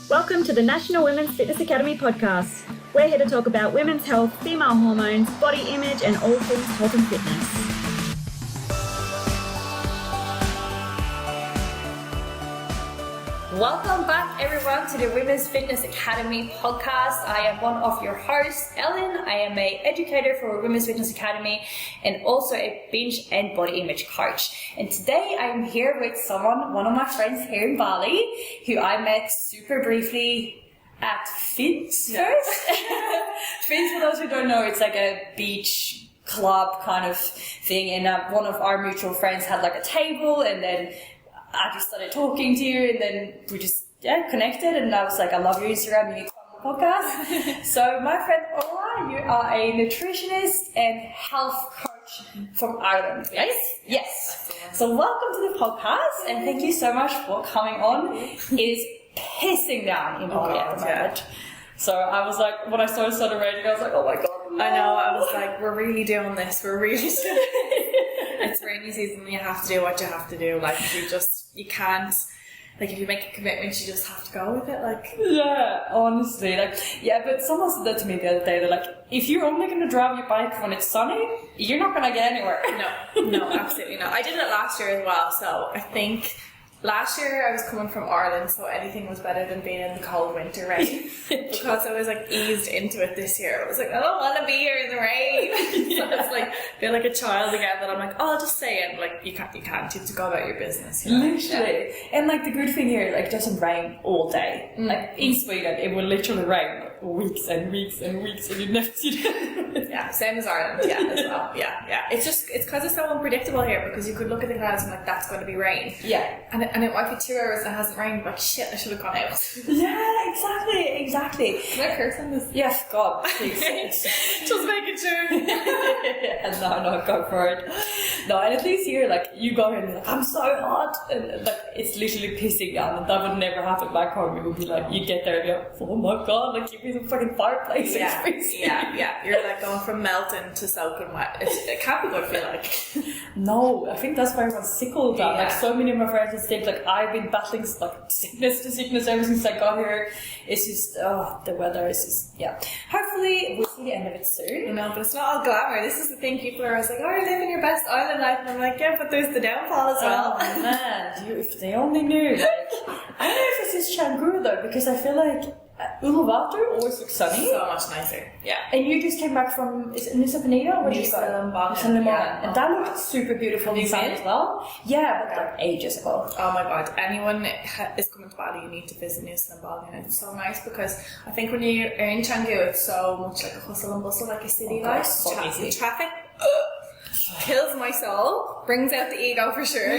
Welcome to the National Women's Fitness Academy podcast. We're here to talk about women's health, female hormones, body image, and all things health and fitness. Welcome back, everyone, to the Women's Fitness Academy podcast. I am one of your hosts, Ellen. I am an educator for Women's Fitness Academy and also a binge and body image coach. And today I am here with one of my friends here in Bali, who I met super briefly at Fins first. Fins, for those who don't know, it's like a beach club kind of thing. And one of our mutual friends had like a table, and then I just started talking to you, and then we just connected, and I was like, I love your Instagram, you need to come on the podcast. So my friend Orla, you are a nutritionist and health coach from Ireland, right? Yes. So welcome to the podcast, and thank you so much for coming on. It's pissing down in Bali at the moment. So I was like, when I started raging, I was like, oh my god, no. I know, I was like, we're really doing this, It's rainy season, you have to do what you have to do, like, you can't, like, if you make a commitment, you just have to go with it, like. Yeah, honestly, but someone said that to me the other day, they're like, if you're only going to drive your bike when it's sunny, you're not going to get anywhere. No, absolutely not. I did it last year as well, so I think last year I was coming from Ireland, so anything was better than being in the cold winter rain. Because I was like eased into it this year. I was like, I don't want to be here in the rain. So it's like, feel like a child again, that I'm like, oh, I'll just say it. Like, you can't, you have to go about your business. You know? Literally. Yeah. And like the good thing here, like, it doesn't rain all day. Like in Sweden, it will literally rain like, weeks and weeks and weeks, and you never see it. Yeah, same as Ireland, as well. Yeah. It's because it's so unpredictable here, because you could look at the clouds and like, that's going to be rain. Yeah. And it might be 2 hours and it hasn't rained, like, shit, I should have gone out. Yeah, exactly. Can I curse on this? Yes, God, please. Just making sure. No, go for it. No, and at least here, like, you go here and you're like, I'm so hot, and like, it's literally pissing down, and that would never happen back home. It would be like, you get there and you're like, oh my god, like, give me some fucking fireplace. Yeah. You're like going from melting to soaking wet. It can't be good, I feel like. No, I think that's why everyone's sick all the time. Like, so many of my friends just think, like, I've been battling like sickness to sickness ever since I got here. It's just, the weather is just, hopefully we'll see the end of it soon. No, but it's not all glamour. This is the thing, people are always like, oh, you're living your best island life, and I'm like, yeah, but there's the downfall as well. Oh man, if they only knew. Like, I don't know if this is Canggu though, because I feel like Uluwatu always looks sunny. So much nicer. Yeah. And you just came back from, is it Nusa Penida? What did you go? Yeah. And that looked super beautiful in sun as well. Yeah, but like ages ago. Oh my god, anyone is coming to Bali, you need to visit Nusa Penida, and it's so nice, because I think when you're in Canggu, it's so much like a hustle and bustle, like a city life. So easy. Traffic kills my soul, brings out the ego for sure.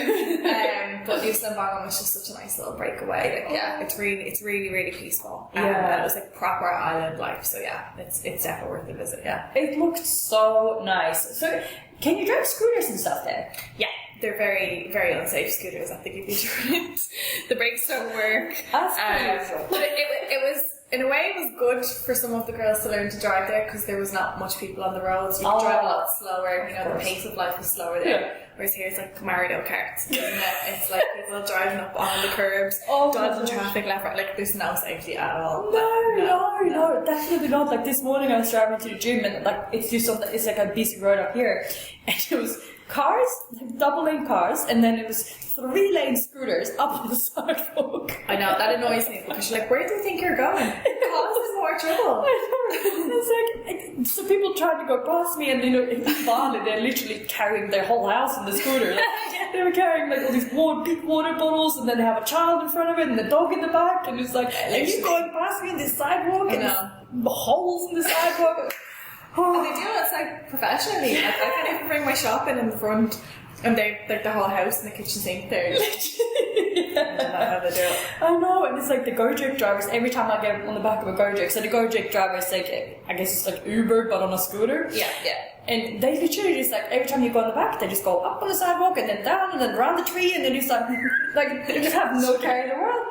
But Nusa Penida was just such a nice little breakaway. Like, it's really peaceful. And it was like proper island life. So it's definitely worth a visit. Yeah, it looked so nice. So, can you drive scooters and stuff there? Yeah. They're very, very unsafe scooters. I think if you try it, the brakes don't work. But it was, in a way, it was good for some of the girls to learn to drive there, because there was not much people on the roads. You could drive a lot slower. You know, the pace of life was slower there. Yeah. Whereas here it's like Mario Kart. It's like people driving up on the curbs, dodging traffic left, right. Like, there's no safety at all. No, definitely not. Like, this morning I was driving to the gym, and like, it's just something. It's like a busy road up here, and it was cars, like double lane cars, and then it was 3-lane scooters up on the sidewalk. I know, that annoys me, because you're like, where do you think you're going? Causes more trouble. It's like, so people tried to go past me, and you know, in Bali, they're literally carrying their whole house in the scooter. Like, they were carrying like all these big water bottles, and then they have a child in front of it and the dog in the back, and it's like, are you going past me in this sidewalk? And holes in the sidewalk. And they do it, it's like professionally. Like, I can't even bring my shopping in the front, and they like the whole house and the kitchen sink there. I don't know how they do it. I know, and it's like the Gojek drivers. Every time I get on the back of a Gojek, so the Gojek driver is like, I guess it's like Uber but on a scooter. Yeah. And they literally just like, every time you go on the back, they just go up on the sidewalk and then down and then around the tree, and then just like they just have no care in the world.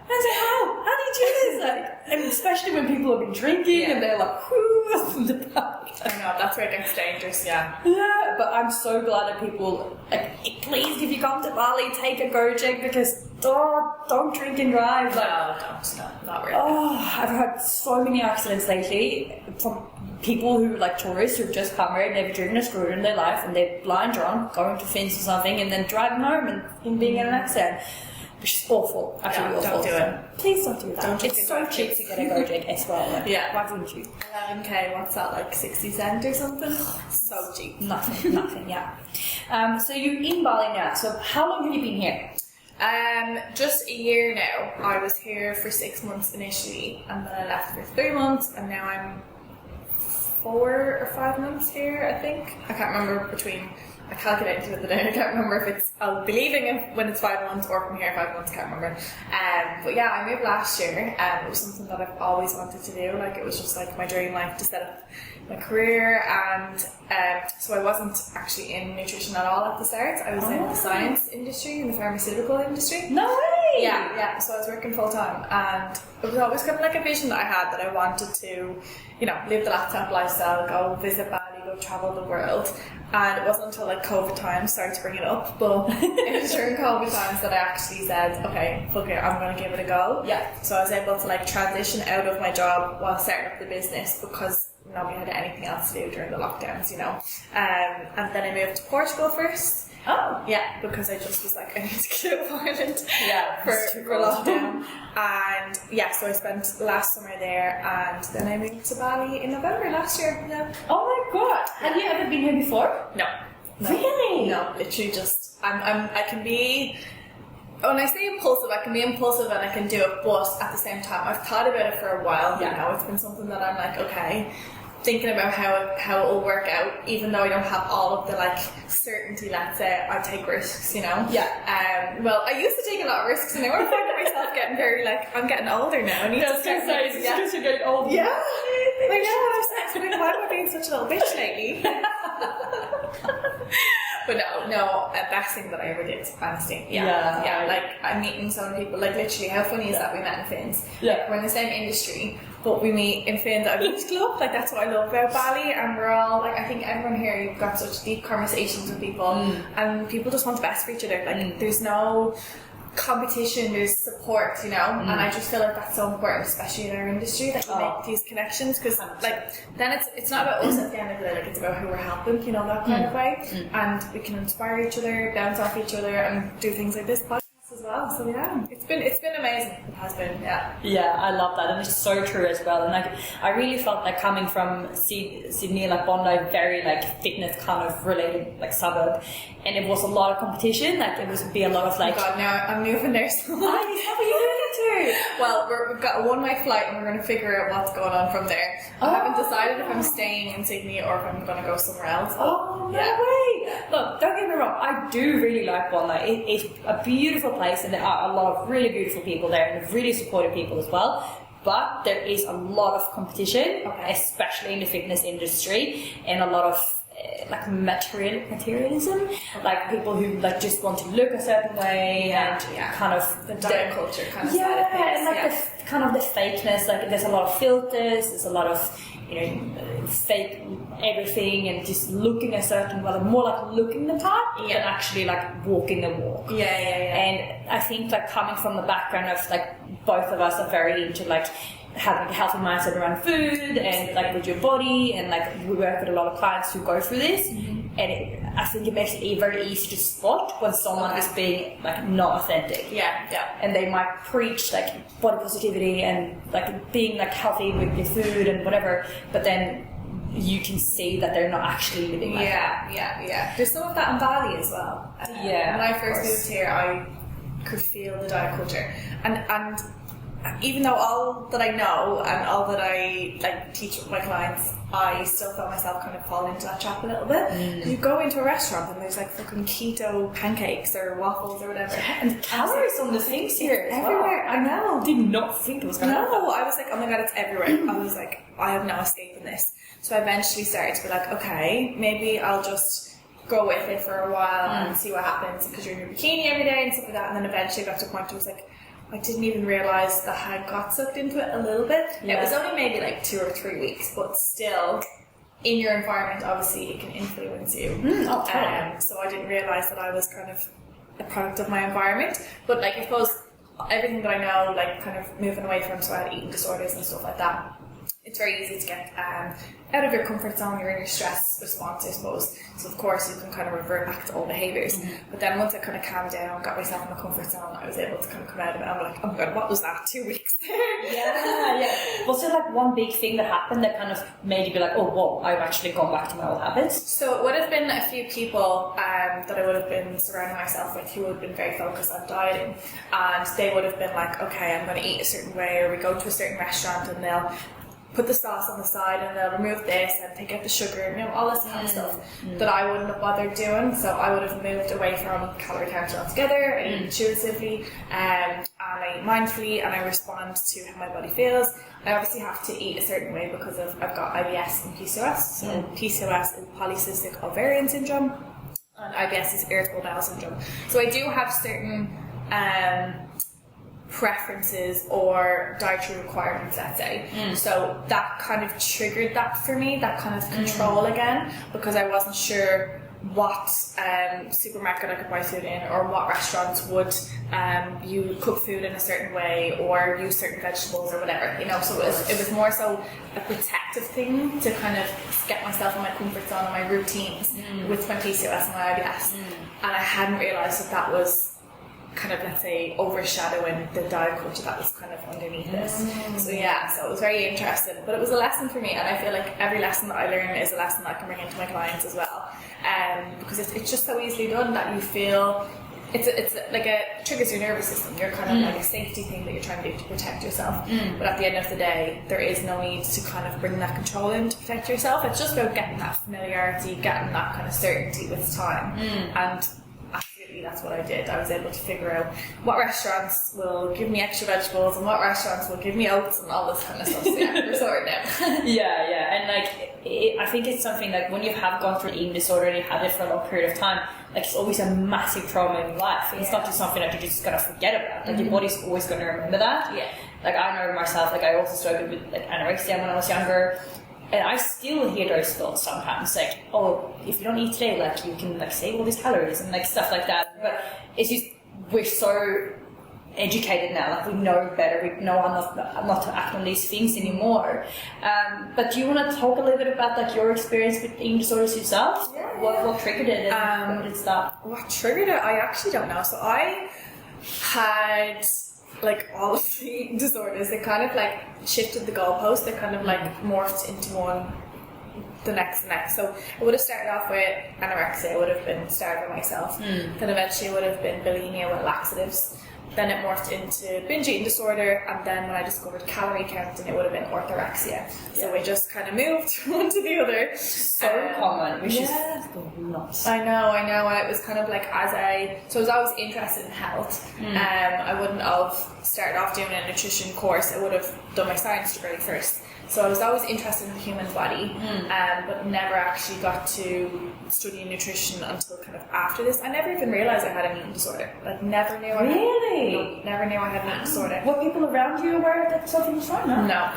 I was like, how do you do this? Like, and especially when people have been drinking and they're like, whoo, in the back. I know, that's where it gets dangerous, yeah. Yeah, but I'm so glad that people, like, please, if you come to Bali, take a Gojek because, don't drink and drive. Like, No, not really. Oh, I've had so many accidents lately from people who, like tourists who've just come here, never driven a scooter in their life, and they're blind drunk, going to Fins or something, and then driving home and being in an accident. Which is awful. Absolutely awful. Don't do it. Please don't do that. Don't it's so cheap to get a Gojek as well. Like, Yeah. why wouldn't you? 11k, what's that, like 60 cents or something? So cheap. Nothing, yeah. So you're in Bali now. So how long have you been here? Just a year now. I was here for 6 months initially, and then I left for 3 months, and now I'm 4 or 5 months here, I think. I can't remember I calculated it the other day. I can't remember if I'll be leaving when it's 5 months or from here 5 months, I can't remember. But yeah, I moved last year. It was something that I've always wanted to do. Like, it was just like my dream life to set up my career, and so I wasn't actually in nutrition at all at the start. I was in the science industry, in the pharmaceutical industry. No way! Yeah, so I was working full time, and it was always kind of like a vision that I had, that I wanted to, live the laptop lifestyle, go visit Bali, go travel the world. And it wasn't until like COVID times, sorry to bring it up, but it was during COVID times that I actually said, okay, fuck it, I'm going to give it a go. Yeah. So I was able to like transition out of my job while starting up the business, because nobody had anything else to do during the lockdowns, and then I moved to Portugal first. Oh. Yeah, because I just was like, I need to get out of Ireland for cold. lockdown. And yeah, so I spent last summer there, and then I moved to Bali in November last year. Yeah. Oh my god! Have you ever been here before? No. Really? No, literally just, I can be, when I say impulsive, I can be impulsive and I can do it, but at the same time, I've thought about it for a while, it's been something that I'm like, okay, thinking about how it will work out, even though I don't have all of the like certainty. Let's say I take risks, Yeah. Well, I used to take a lot of risks, and now I find myself getting very like, I'm getting older now. I need to start. Because you're getting older. Yeah. I know. I'm like, why am I being such a little bitch lately? But no, best thing that I ever did, honestly. Yeah. Like, I'm meeting some people, like, literally, how funny is that we met in Fins? Yeah. Like, we're in the same industry, but we meet in Fins at a beach club. Like, that's what I love about Bali, and we're all, like, I think everyone here, you've got such deep conversations with people, and people just want the best for each other. Like, there's no competition, there's support, and I just feel like that's so important, especially in our industry, that you make these connections, because like then it's not about us at the end of the day, like it's about who we're helping, that kind of way, and we can inspire each other, bounce off each other, and do things like this podcast as well. So yeah, it's been amazing. It has been. Yeah, I love that, and it's so true as well. And like, I really felt like coming from Sydney, like Bondi, very like fitness kind of related like suburb, and it was a lot of competition. Like, it would be a lot of like. Oh God, now I'm moving there. So what are you moving to? Well, we've got a one-night flight, and we're going to figure out what's going on from there. I haven't decided if I'm staying in Sydney or if I'm going to go somewhere else. Oh, no way! Look, don't get me wrong, I do really like Bondi. It's a beautiful place, and there are a lot of really beautiful people there, and really supportive people as well. But there is a lot of competition, especially in the fitness industry, and a lot of like materialism, like people who like just want to look a certain way, and kind of the diet culture kind of side of things. And like the kind of the fakeness. Like, there's a lot of filters, there's a lot of fake everything, and just looking a certain way, more like looking the part than actually like walking the walk. And I think like coming from the background of like both of us are very into like having a healthy mindset around food and like with your body, and like we work with a lot of clients who go through this, and I think it makes it very easy to spot when someone is being like not authentic. And they might preach like body positivity and like being like healthy with your food and whatever, but then you can see that they're not actually living like that. There's some of that in Bali as well. When I first moved here, I could feel the diet culture, and even though all that I know and all that I like teach with my clients, I still felt myself kind of fall into that trap a little bit. You go into a restaurant and there's like fucking keto pancakes or waffles or whatever, and calories on the things here everywhere. I know. Did not think it was going to happen. I was like, oh my god, it's everywhere. I was like, I have no escape in this. So I eventually started to be like, okay, maybe I'll just go with it for a while and see what happens, because you're in your bikini every day and stuff like that. And then eventually I got to a point where I was like, I didn't even realise that I got sucked into it a little bit. Yeah. It was only maybe like 2 or 3 weeks, but still, in your environment, obviously, it can influence you. Totally. So I didn't realise that I was kind of a product of my environment. But like, I suppose everything that I know, like kind of moving away from, so I had eating disorders and stuff like that. It's very easy to get out of your comfort zone. You're in your stress response, I suppose. So of course you can kind of revert back to old behaviours. But then once I kind of calmed down, got myself in my comfort zone, I was able to kind of come out of it. I'm like, oh my god, what was that? 2 weeks there? Yeah. Was there like one big thing that happened that kind of made you be like, oh, whoa, I've actually gone back to my old habits? So it would have been a few people that I would have been surrounding myself with who would have been very focused on dieting, and they would have been like, okay, I'm going to eat a certain way, or we go to a certain restaurant and they'll put the sauce on the side and they'll remove this and take out the sugar and all this kind of stuff that I wouldn't have bothered doing. So I would have moved away from calorie counting altogether. I eat intuitively, and I eat mindfully, and I respond to how my body feels. I obviously have to eat a certain way because I've got IBS and PCOS. So PCOS is polycystic ovarian syndrome, and IBS is irritable bowel syndrome. So I do have certain preferences or dietary requirements, let's say. So that kind of triggered that for me, that kind of control again, because I wasn't sure what supermarket I could buy food in, or what restaurants would you cook food in a certain way or use certain vegetables or whatever, so it was more so a protective thing to kind of get myself in my comfort zone and my routines with my PCOS and my IBS. And I hadn't realised that was kind of, let's say, overshadowing the diet culture that was kind of underneath this. So it was very interesting, but it was a lesson for me, and I feel like every lesson that I learn is a lesson that I can bring into my clients as well, because it's just so easily done that you feel it's like it triggers your nervous system. You're kind of like a safety thing that you're trying to do to protect yourself, but at the end of the day there is no need to kind of bring that control in to protect yourself. It's just about getting that familiarity, getting that kind of certainty with time, and that's what I did. I was able to figure out what restaurants will give me extra vegetables and what restaurants will give me oats and all this kind of stuff. So we're sorted now. Yeah, and like I think it's something like when you have gone through eating disorder and you had it for a long period of time, like it's always a massive trauma in your life. It's not just something that you're just gonna forget about. Like your body's always gonna remember that. Yeah. Like I know myself. Like I also struggled with like anorexia when I was younger. And I still hear those thoughts sometimes, like, oh, if you don't eat today, like, you can, like, save all these calories and, like, stuff like that. But it's just, we're so educated now, like, we know better, we know not to act on these things anymore. But do you want to talk a little bit about, like, your experience with eating disorders yourself? Yeah. What triggered it and when did it start? What triggered it? I actually don't know. So I had, like, all of the eating disorders. They kind of, like, shifted the goalpost. They kind of, like, morphed into one, the next. So it would have started off with anorexia. It would have been starving myself. Then eventually it would have been bulimia with laxatives. Then it morphed into binge eating disorder, and then when I discovered calorie counting, it would have been orthorexia. So we just kind of moved from one to the other. So common, which is nuts. I know, and it was kind of like I was always interested in health. I wouldn't have started off doing a nutrition course. I would have done my science degree first. So I was always interested in the human body, but never actually got to study nutrition until kind of after this. I never even realised I had an eating disorder. Like, never knew I had. Really? Never knew I had an eating disorder. Were people around you aware that something was wrong? No.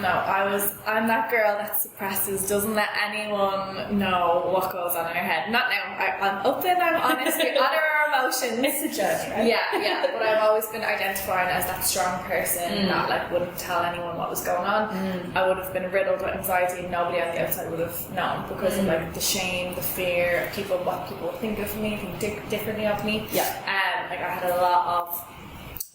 I'm that girl that suppresses, doesn't let anyone know what goes on in her head. Not now. I'm open, I'm honest, we honour our emotions. It's a judge, right? Yeah. But I've always been identified as that strong person that, like, wouldn't tell anyone what was going on. I would have been riddled with anxiety, and nobody on the outside would have known because of, like, the shame, the fear, what people would think of me, think differently of me. Like, I had a lot of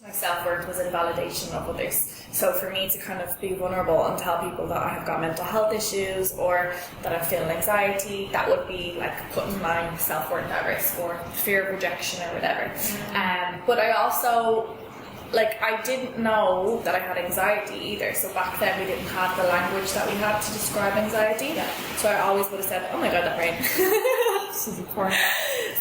my self-worth was in validation of others. So for me to kind of be vulnerable and tell people that I have got mental health issues or that I'm feeling anxiety, that would be like putting my self-worth at risk, or fear of rejection or whatever. But I also, like, I didn't know that I had anxiety either. So back then we didn't have the language that we had to describe anxiety. So I always would have said, oh my god, that rain. This is important.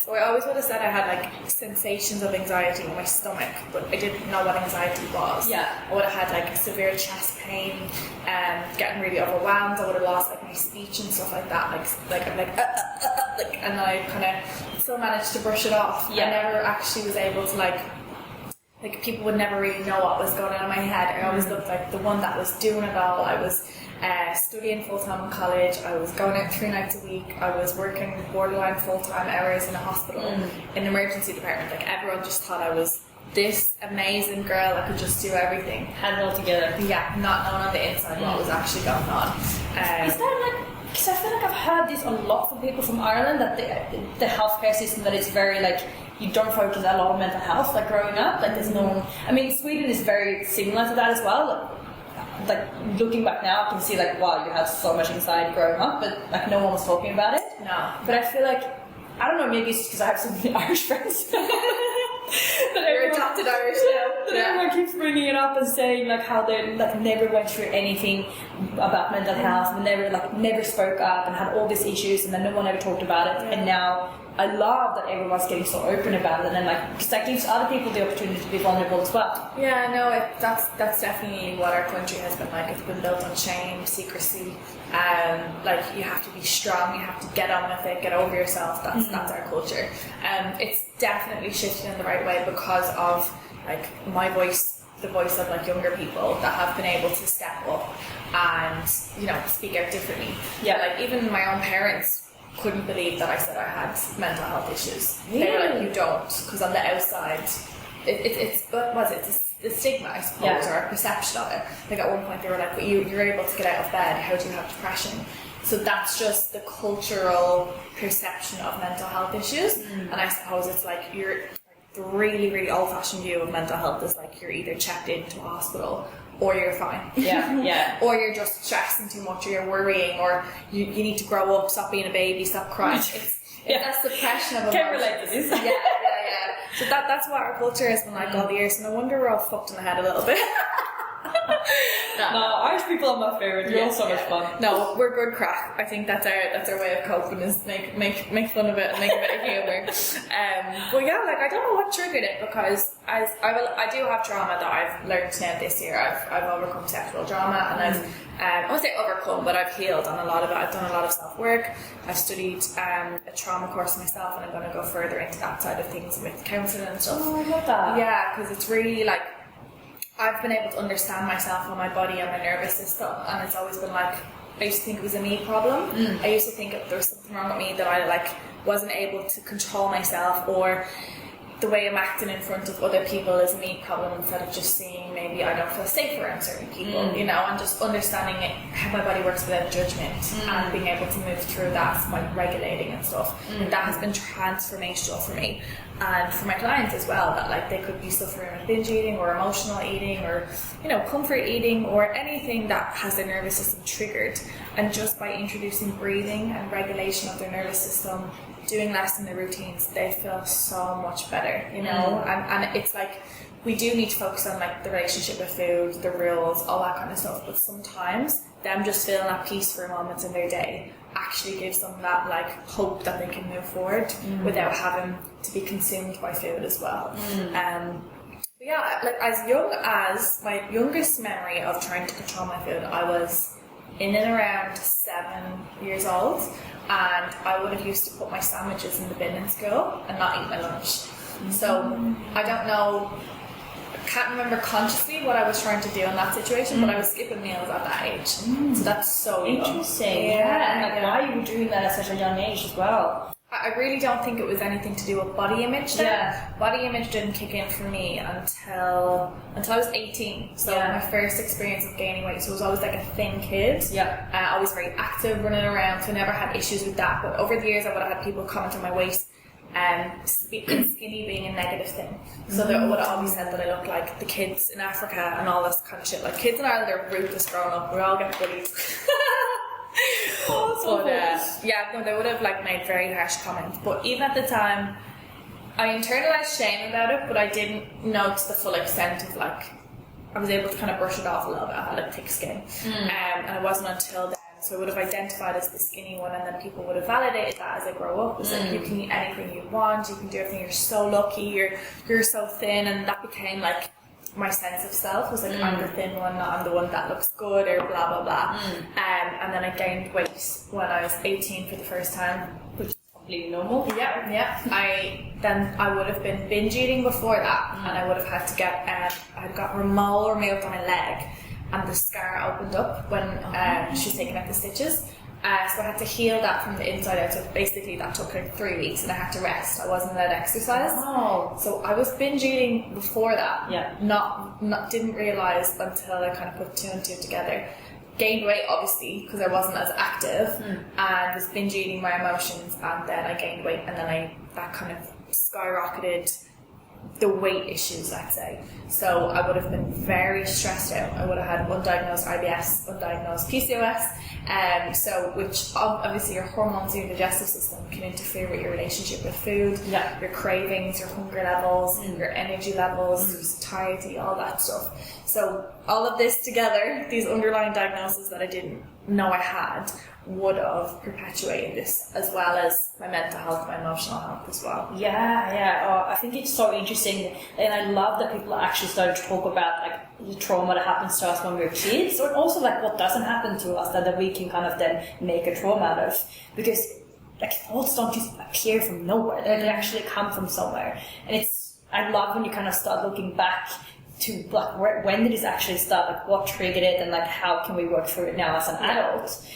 So I always would have said I had, like, sensations of anxiety in my stomach, but I didn't know what anxiety was. I would have had, like, severe chest pain, getting really overwhelmed. I would have lost, like, my speech and stuff like that. Like I'm like, and I kind of still managed to brush it off. I never actually was able to, like, like people would never really know what was going on in my head. I always looked like the one that was doing it all. I was studying full-time in college. I was going out 3 nights a week. I was working borderline full-time hours in a hospital in the emergency department. Like everyone just thought I was this amazing girl that could just do everything. Had it all together. Yeah, not knowing on the inside what was actually going on. Is that like, because I feel like I've heard this a lot from people from Ireland, that the healthcare system, that it's very like, you don't focus a lot on mental health, like growing up, like there's no, I mean Sweden is very similar to that as well, like looking back now I can see like, wow, you had so much anxiety growing up, but like no one was talking about it. No. But I feel like, I don't know, maybe it's because I have so many Irish friends. You're adopted Irish now. Everyone keeps bringing it up and saying like how they like never went through anything about mental health, and never spoke up and had all these issues, and then no one ever talked about it. And now I love that everyone's getting so open about it, and then like because that gives other people the opportunity to be vulnerable as well. Yeah, no, that's definitely what our country has been like. It's been built on shame, secrecy, like you have to be strong, you have to get on with it, get over yourself. That's our culture. It's definitely shifted in the right way because of like my voice, the voice of like younger people that have been able to step up and speak out differently. Yeah, like even my own parents couldn't believe that I said I had mental health issues. Really? They were like, you don't, because on the outside it's what was it? It's the stigma, I suppose, or a perception of it. Like at one point they were like, but you're able to get out of bed, how do you have depression? So that's just the cultural perception of mental health issues. And I suppose it's like the really, really old-fashioned view of mental health is like you're either checked into a hospital or you're fine. Yeah. Or you're just stressing too much, or you're worrying, or you need to grow up, stop being a baby, stop crying. That's suppression of emotions. Can't relate to this. Yeah. So that's what our culture has been like all the years, and no wonder we're all fucked in the head a little bit. No, Irish people are my favourite. You're all so much fun. No, we're good crack. I think that's our way of coping, is make fun of it and make a bit of humour. But yeah, like I don't know what triggered it, because I do have trauma that I've learned now this year. I've overcome sexual trauma, and I won't say overcome, but I've healed on a lot of it. I've done a lot of self-work. I've studied a trauma course myself, and I'm going to go further into that side of things with counselling and stuff. Oh, I love that. Yeah, because it's really like, I've been able to understand myself and my body and my nervous system, and it's always been like, I used to think it was a me problem. I used to think if there was something wrong with me, that I like wasn't able to control myself, or the way I'm acting in front of other people is a me problem, instead of just seeing maybe I don't feel safe around certain people, and just understanding how my body works without judgment, and being able to move through that by regulating and stuff. And that has been transformational for me, and for my clients as well, that like they could be suffering with binge eating or emotional eating, or comfort eating, or anything that has their nervous system triggered, and just by introducing breathing and regulation of their nervous system, doing less in their routines, they feel so much better, and it's like, we do need to focus on like the relationship with food, the rules, all that kind of stuff, but sometimes them just feeling at peace for a moment in their day actually gives them that like hope that they can move forward without having to be consumed by food as well. But yeah, like as young as my youngest memory of trying to control my food, I was in and around 7 years old, and I would have used to put my sandwiches in the bin in school and not eat my lunch. So I don't know, I can't remember consciously what I was trying to do in that situation, but I was skipping meals at that age. So that's so interesting. Yeah, and like why you were doing that at such a young age as well. I really don't think it was anything to do with body image then. Yeah. Body image didn't kick in for me until I was 18. So my first experience of gaining weight. So I was always like a thin kid. Yeah. Always very active, running around. So I never had issues with that. But over the years, I would have had people comment on my weight, skinny being a negative thing. So they would have always said that I looked like the kids in Africa and all this kind of shit. Like kids in Ireland are ruthless growing up. We all get bullied. They would have like made very harsh comments, but even at the time I internalized shame about it, but I didn't know to the full extent of like, I was able to kind of brush it off a little bit. I had like thick skin, and it wasn't until then, so I would have identified as the skinny one, and then people would have validated that as I grow up. It's like, you can eat anything you want, you can do everything, you're so lucky, you're so thin, and that became like my sense of self, was like, I'm the thin one, I'm the one that looks good, or blah blah blah. And then I gained weight when I was 18 for the first time, which completely normal. Yeah. I would have been binge eating before that, and I would have had to get I'd got a mole removed on my leg, and the scar opened up when she was taking out the stitches. So I had to heal that from the inside out. So basically that took like 3 weeks, and I had to rest. I wasn't allowed exercise. Oh. So I was binge eating before that. Yeah. Not didn't realise until I kind of put 2 and 2 together. Gained weight obviously because I wasn't as active, and was binge eating my emotions, and then I gained weight, and then that kind of skyrocketed the weight issues, let's say. So I would have been very stressed out. I would have had undiagnosed IBS, undiagnosed PCOS, which obviously your hormones and your digestive system can interfere with your relationship with food, your cravings, your hunger levels, your energy levels, your satiety, all that stuff. So all of this together, these underlying diagnoses that I didn't know I had, would have perpetuated this, as well as my mental health, my emotional health as well. I think it's so interesting, and I love that people actually started to talk about like the trauma that happens to us when we're kids, or also like what doesn't happen to us that we can kind of then make a trauma out of, because like thoughts don't just appear from nowhere; they actually come from somewhere. And I love when you kind of start looking back to like when did this actually start, like what triggered it, and like how can we work through it now as an adult.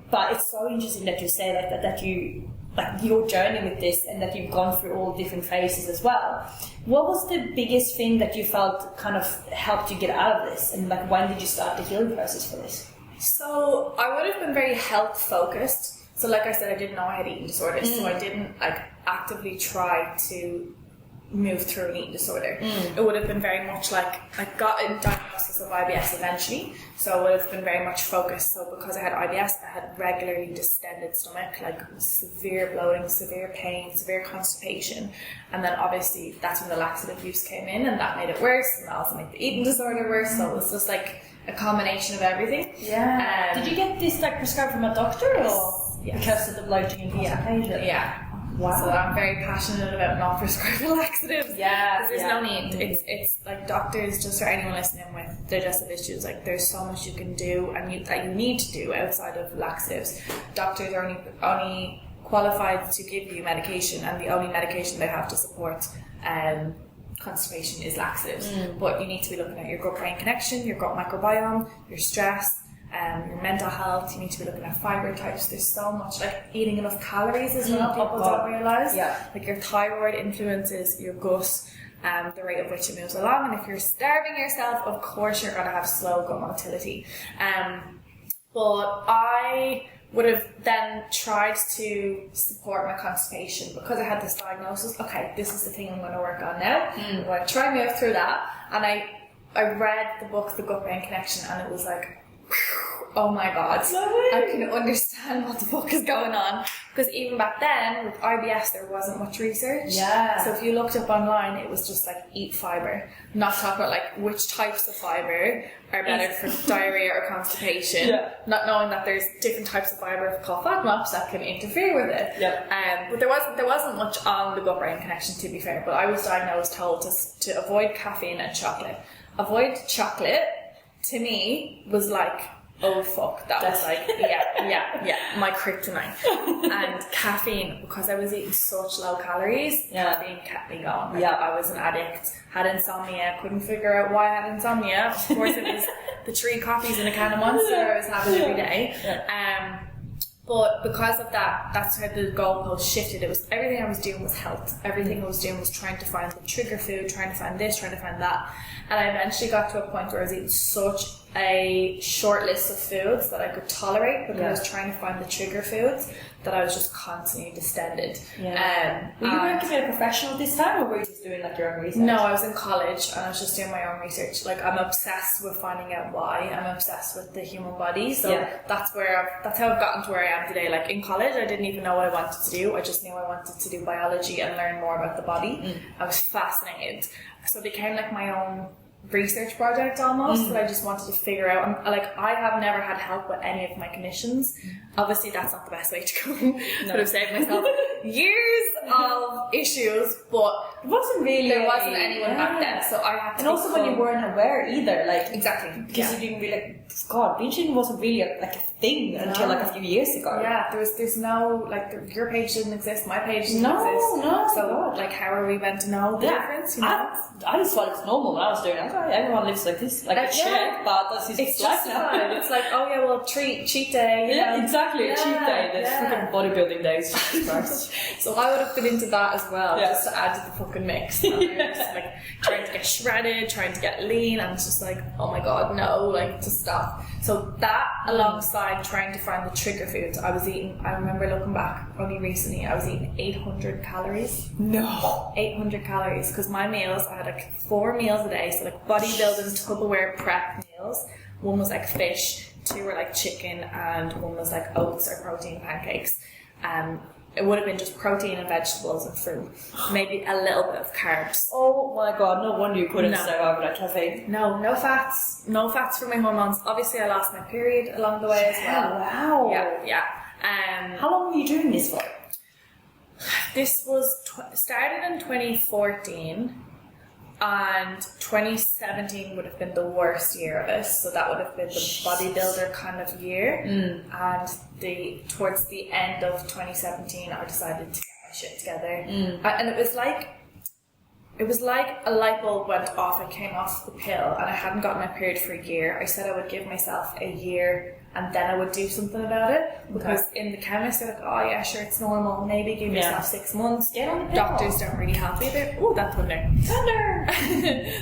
But it's so interesting that you say like that you like your journey with this, and that you've gone through all different phases as well. What was the biggest thing that you felt kind of helped you get out of this, and like when did you start the healing process for this? So I would have been very health focused. So like I said, I didn't know I had eating disorders, so I didn't like actively try to move through an eating disorder. It would have been very much like I got a diagnosis of IBS eventually, so I would have been very much focused. So because I had IBS, I had regularly distended stomach, like severe bloating, severe pain, severe constipation, and then obviously that's when the laxative use came in, and that made it worse, and that also made the eating disorder worse. So it was just like a combination of everything. Did you get this like prescribed from a doctor, or because of the bloating and constipation? Yeah. Wow. So I'm very passionate about not prescribing laxatives. Yeah. Because there's no need. It's like doctors, just for anyone listening with digestive issues, like there's so much you can do and that you need to do outside of laxatives. Doctors are only qualified to give you medication, and the only medication they have to support constipation is laxatives. But you need to be looking at your gut-brain connection, your gut microbiome, your stress, your mental health. You need to be looking at fibre types. There's so much, like eating enough calories as well. People don't realise. Like your thyroid influences your gut, the rate at which it moves along. And if you're starving yourself, of course you're going to have slow gut motility. But I would have then tried to support my constipation because I had this diagnosis. Okay, this is the thing I'm going to work on now. I'm going to try and move through that. And I read the book, The Gut-Brain Connection, and it was like, oh my god, I can understand what the fuck is going on. Because even back then, with IBS, there wasn't much research. So if you looked up online, it was just like, eat fibre. Not talking about like which types of fibre are better for diarrhea or constipation. Not knowing that there's different types of fibre called FODMAPs that can interfere with it. But there wasn't much on the gut-brain connection, to be fair. But I was told to avoid caffeine and chocolate. Avoid chocolate, to me, was like, oh fuck, that was like, my kryptonite. And caffeine, because I was eating such low calories, caffeine kept me going. Like, I was an addict, had insomnia, couldn't figure out why I had insomnia. Of course it was the 3 coffees in a can of Monster I was having every day. But because of that, that's how the goalpost shifted. It was everything I was doing was health. Everything I was doing was trying to find the trigger food, trying to find this, trying to find that. And I eventually got to a point where I was eating such a short list of foods that I could tolerate because I was trying to find the trigger foods that I was just constantly distended. Were you working with a professional this time, or were you just doing like your own research? No, I was in college and I was just doing my own research. Like, I'm obsessed with finding out why. I'm obsessed with the human body. So that's how I've gotten to where I am today. Like, in college, I didn't even know what I wanted to do. I just knew I wanted to do biology and learn more about the body. I was fascinated. So it became like my own research project almost, that I just wanted to figure out. And like, I have never had help with any of my conditions. Obviously that's not the best way to go. Could have saved myself. years of issues, but It wasn't really. there wasn't anyone back then, so I had to. And also when you weren't aware either, like exactly, because you didn't really. God, binging wasn't really a thing until like a few years ago. Yeah, there's no like your page didn't exist, my page didn't No, exist. no, So God. like, how are we meant to know the difference? You know? I just thought it was normal when I was doing it. I thought everyone lives like this, like a shit, but that's his It's life just now. fun. It's like, oh yeah, well, cheat day. You know? Exactly. Yeah, Cheat day. There's yeah. freaking bodybuilding days. Jesus Christ. So I would have been into that as well, Yeah. just to add to the fucking mix. And I was just, like trying to get shredded, trying to get lean, and it's just like, oh my god, no, like to stop. So that alongside trying to find the trigger foods, I was eating. I remember looking back only recently, I was eating 800 calories. No. 800 calories, because my meals, I had like 4 meals a day, so like bodybuilding Tupperware prep meals. One was like fish, 2 were like chicken, and 1 was like oats or protein pancakes. It would have been just protein and vegetables and fruit, maybe a little bit of carbs. Oh my god, no wonder you couldn't No. survive that caffeine. No fats for my hormones. Obviously, I lost my period along the way as well. Wow. Yeah. How long were you doing this for? This was started in 2014, and 2017 would have been the worst year of it. So that would have been the bodybuilder kind of year. And towards the end of 2017, I decided to get my shit together. And it was like a light bulb went off. I came off the pill, and I hadn't gotten my period for a year. I said I would give myself a year, and then I would do something about it. Because in the chemist, they're like, oh yeah, sure, it's normal. Maybe give yourself 6 months. Get on the pill. Doctors don't really help either. Oh, that thunder.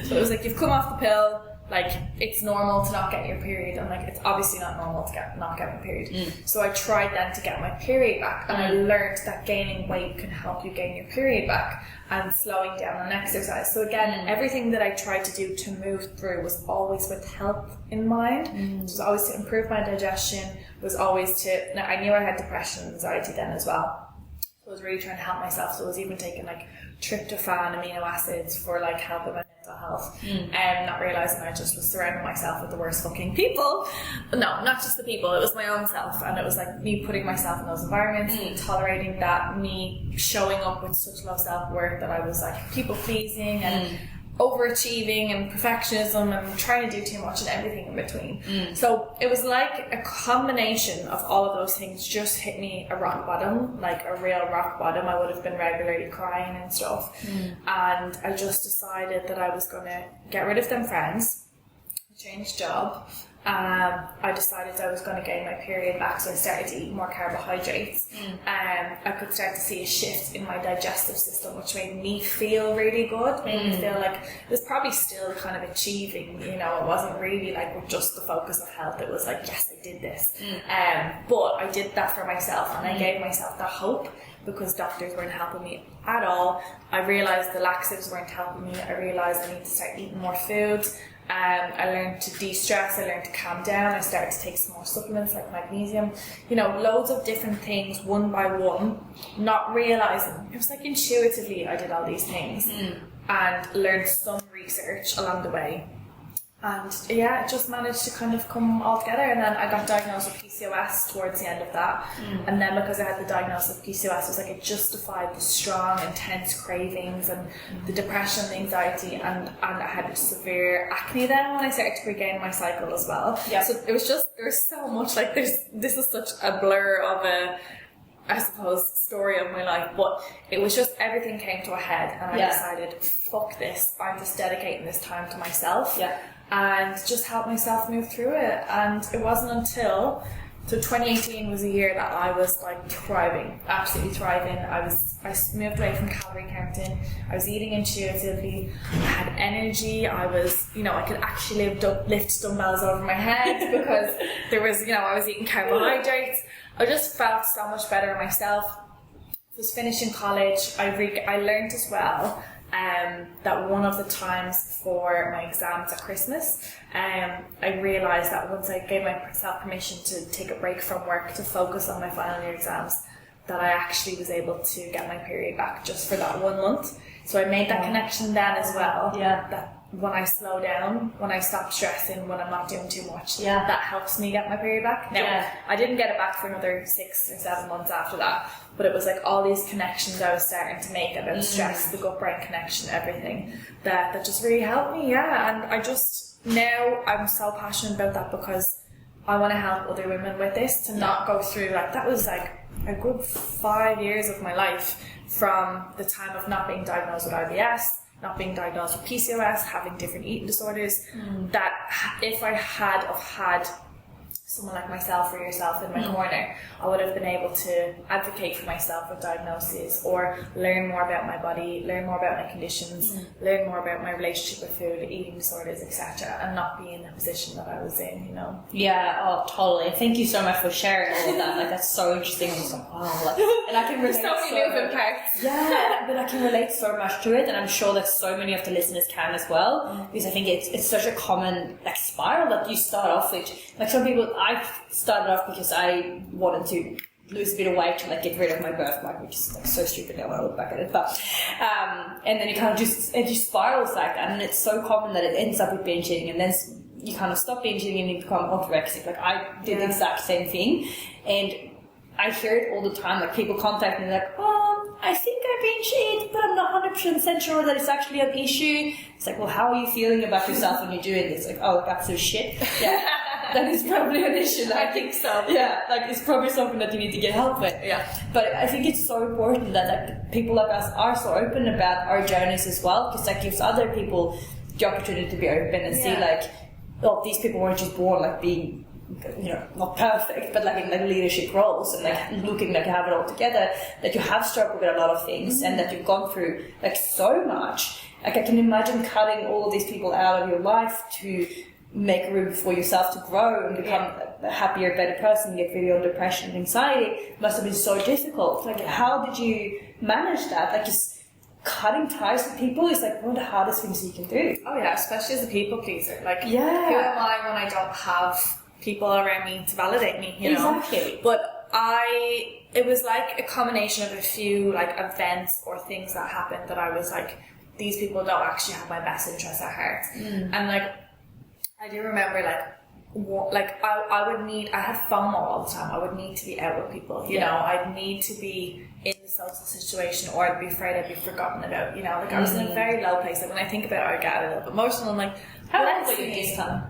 So it was like, you've come off the pill, like, it's normal to not get your period. I'm like, it's obviously not normal to not get my period. So I tried then to get my period back, and I learned that gaining weight can help you gain your period back, and slowing down on exercise. So again, everything that I tried to do to move through was always with health in mind. It was always to improve my digestion, was always to, now I knew I had depression and anxiety then as well. So I was really trying to help myself. So I was even taking like tryptophan, amino acids for like helping my mental health, and not realising I just was surrounding myself with the worst fucking people. No, not just the people, it was my own self, and it was like me putting myself in those environments, me tolerating that, me showing up with such low self-worth that I was like people pleasing and overachieving and perfectionism and trying to do too much and everything in between. So it was like a combination of all of those things just hit me a rock bottom, like a real rock bottom. I would have been regularly crying and stuff, and I just decided that I was going to get rid of them friends, change job. I decided I was going to gain my period back, so I started to eat more carbohydrates. I could start to see a shift in my digestive system, which made me feel really good, made me feel like it was probably still kind of achieving, you know, it wasn't really like just the focus of health, it was like, yes, I did this. But I did that for myself, and I gave myself that hope, because doctors weren't helping me at all. I realised the laxatives weren't helping me. I realised I need to start eating more food. I learned to de-stress, I learned to calm down, I started to take some more supplements like magnesium, you know, loads of different things one by one, not realising, it was like intuitively I did all these things, and learned some research along the way. And yeah, it just managed to kind of come all together. And then I got diagnosed with PCOS towards the end of that. And then because I had the diagnosis of PCOS, it was like it justified the strong, intense cravings and the depression, the anxiety, and I had severe acne then when I started to regain my cycle as well. Yeah. So it was just, there was so much, like this is such a blur of a, I suppose, story of my life, but it was just everything came to a head, and I decided, fuck this, I'm just dedicating this time to myself. And just help myself move through it. And it wasn't until, so 2018 was a year that I was like thriving, absolutely thriving. I moved away from calorie counting. I was eating intuitively. I had energy. I was, you know, I could actually lift dumbbells over my head because there was, you know, I was eating carbohydrates. I just felt so much better in myself. I was finishing college. I learned as well that one of the times for my exams at Christmas, I realised that once I gave myself permission to take a break from work to focus on my final year exams, that I actually was able to get my period back just for that 1 month. So I made that connection then as well. Yeah. That when I slow down, when I stop stressing, when I'm not doing too much, Yeah. that helps me get my period back. Now, Yeah. I didn't get it back for another 6 or 7 months after that, but it was like all these connections I was starting to make about stress, the gut-brain connection, everything, that just really helped me, and I just, now I'm so passionate about that because I want to help other women with this, to not go through, like, that was like a good 5 years of my life from the time of not being diagnosed with IBS, not being diagnosed with PCOS, having different eating disorders, that if I had someone like myself or yourself in my corner, I would have been able to advocate for myself with diagnoses, or learn more about my body, learn more about my conditions, learn more about my relationship with food, eating disorders, etc., and not be in the position that I was in, you know. Yeah, oh, totally. Thank you so much for sharing all of that. Like, that's so interesting. I'm just like, wow. Like, and I can relate So many moving parts. Yeah, but I can relate so much to it, and I'm sure that so many of the listeners can as well, because I think it's such a common, like, spiral that you start off with. Like, some people, I started off because I wanted to lose a bit of weight to, like, get rid of my birthmark, which is, like, so stupid now when I look back at it. But and then it kind of just spirals like that, and it's so common that it ends up with binge eating, and then you kind of stop binge eating and you become orthorexic. Like, I did the exact same thing, and I hear it all the time. Like, people contact me like, I think I binge eat, but I'm not 100% sure that it's actually an issue. It's like, well, how are you feeling about yourself when you do it? It's like, oh, like, absolute shit. Yeah, that is probably an issue. Like, I think so. Yeah, like, it's probably something that you need to get help with. Yeah. But I think it's so important that, like, people like us are so open about our journeys as well, because that gives other people the opportunity to be open and see, like, oh, these people weren't just born, like, being, you know, not perfect, but like in, like, leadership roles, and like looking like you have it all together, that you have struggled with a lot of things, and that you've gone through, like, so much. Like, I can imagine cutting all of these people out of your life to make room for yourself to grow and become a happier, better person, get rid of depression and anxiety. Must have been so difficult. Like, how did you manage that? Like, just cutting ties with people is, like, one of the hardest things you can do. Oh yeah, especially as a people pleaser. Like, Yeah. who am I when I don't have people around me to validate me, you know? Exactly. But it was like a combination of a few, like, events or things that happened that I was like, these people don't actually have my best interests at heart. And, like, I do remember, I would need, I had FOMO all the time. I would need to be out with people, you know? I'd need to be in the social situation, or I'd be afraid I'd be forgotten about, you know? Like, I was in a very low place. Like, when I think about it, I get a little bit emotional. I'm like, How old were you this time?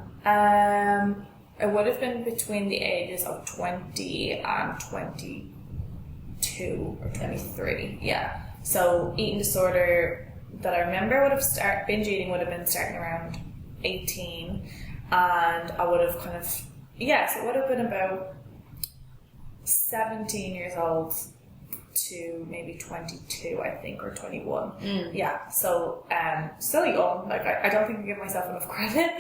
It would have been between the ages of 20 and 22 or 23, yeah. So eating disorder that I remember would have binge eating would have been starting around 18, and I would have kind of, so it would have been about 17 years old to maybe 22, I think, or 21. Yeah, so still young. Like, I don't think I give myself enough credit.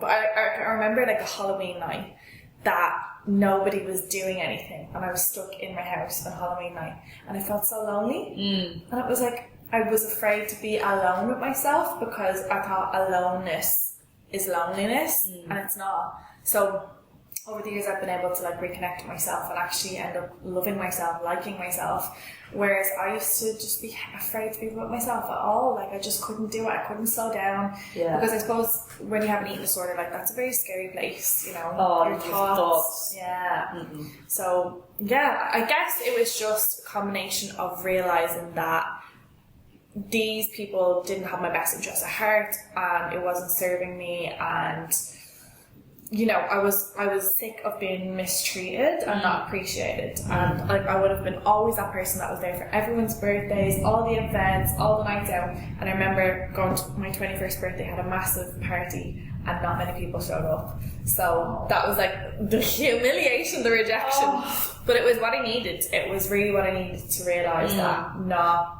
But I remember, like, a Halloween night that nobody was doing anything, and I was stuck in my house on Halloween night, and I felt so lonely. And it was like, I was afraid to be alone with myself, because I thought aloneness is loneliness, and it's not. So over the years, I've been able to, like, reconnect to myself and actually end up loving myself, liking myself. Whereas I used to just be afraid to be with myself at all. Like, I just couldn't do it. I couldn't slow down. Yeah. Because I suppose when you have an eating disorder, like, that's a very scary place, you know. Oh, your thoughts. Yeah. So, yeah, I guess it was just a combination of realising that these people didn't have my best interests at heart, and it wasn't serving me, and, you know, I was sick of being mistreated and not appreciated, and, like, I would have been always that person that was there for everyone's birthdays, all the events, all the nights out. And I remember going to my 21st birthday, had a massive party, and not many people showed up. So that was, like, the humiliation, the rejection. But it was what I needed. It was really what I needed to realise that, no,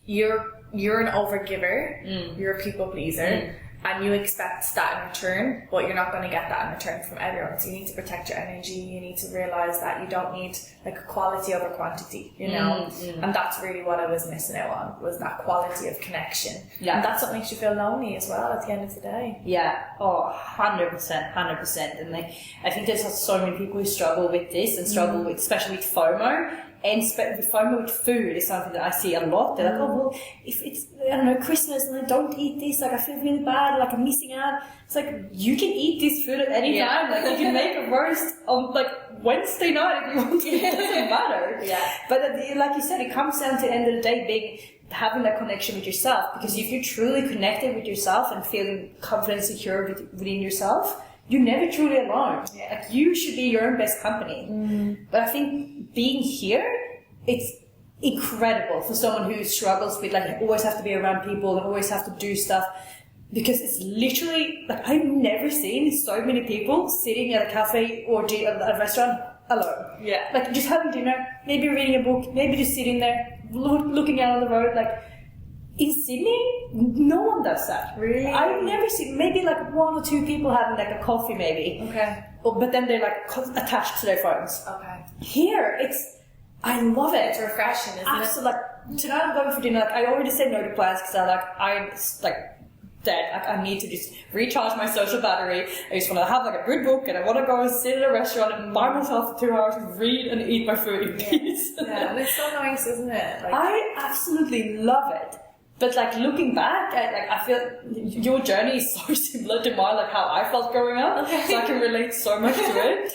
you're an overgiver, you're a people pleaser, and you expect that in return, but you're not going to get that in return from everyone. So you need to protect your energy. You need to realise that you don't need, like, quality over quantity, you know? And that's really what I was missing out on, was that quality of connection. Yeah. And that's what makes you feel lonely as well at the end of the day. Yeah, 100%. And, like, I think there's so many people who struggle with this, and struggle with, especially with FOMO, And FOMO with food is something that I see a lot. They're like, oh, well, if it's, I don't know, Christmas and I don't eat this, like I feel really bad, like I'm missing out. It's like, you can eat this food at any time. Like you can make a roast on like Wednesday night if you want to. It doesn't matter. Yeah. But like you said, it comes down to the end of the day having that connection with yourself. Because if you're truly connected with yourself and feeling confident, secure within yourself, you're never truly alone. Yeah. Like you should be your own best company. But I think being here, it's incredible for someone who struggles with like you always have to be around people and always have to do stuff, because it's literally like I've never seen so many people sitting at a cafe or at a restaurant alone. Yeah, like just having dinner, maybe reading a book, maybe just sitting there looking out on the road. Like in Sydney, no one does that. Really? I've never seen, maybe like 1 or 2 people having like a coffee maybe. Okay. But then they're like attached to their phones. Okay. Here, I love it. It's refreshing, isn't it? Absolutely. Like, tonight I'm going for dinner. Like, I already said no to plans because I'm dead. Like, I need to just recharge my social battery. I just want to have like a good book and I want to go and sit in a restaurant and buy myself for 2 hours and read and eat my food in peace. Yeah, and it's so nice, isn't it? Like, I absolutely love it. But like looking back, I feel your journey is so similar to mine, like how I felt growing up. Okay. So I can relate so much to it.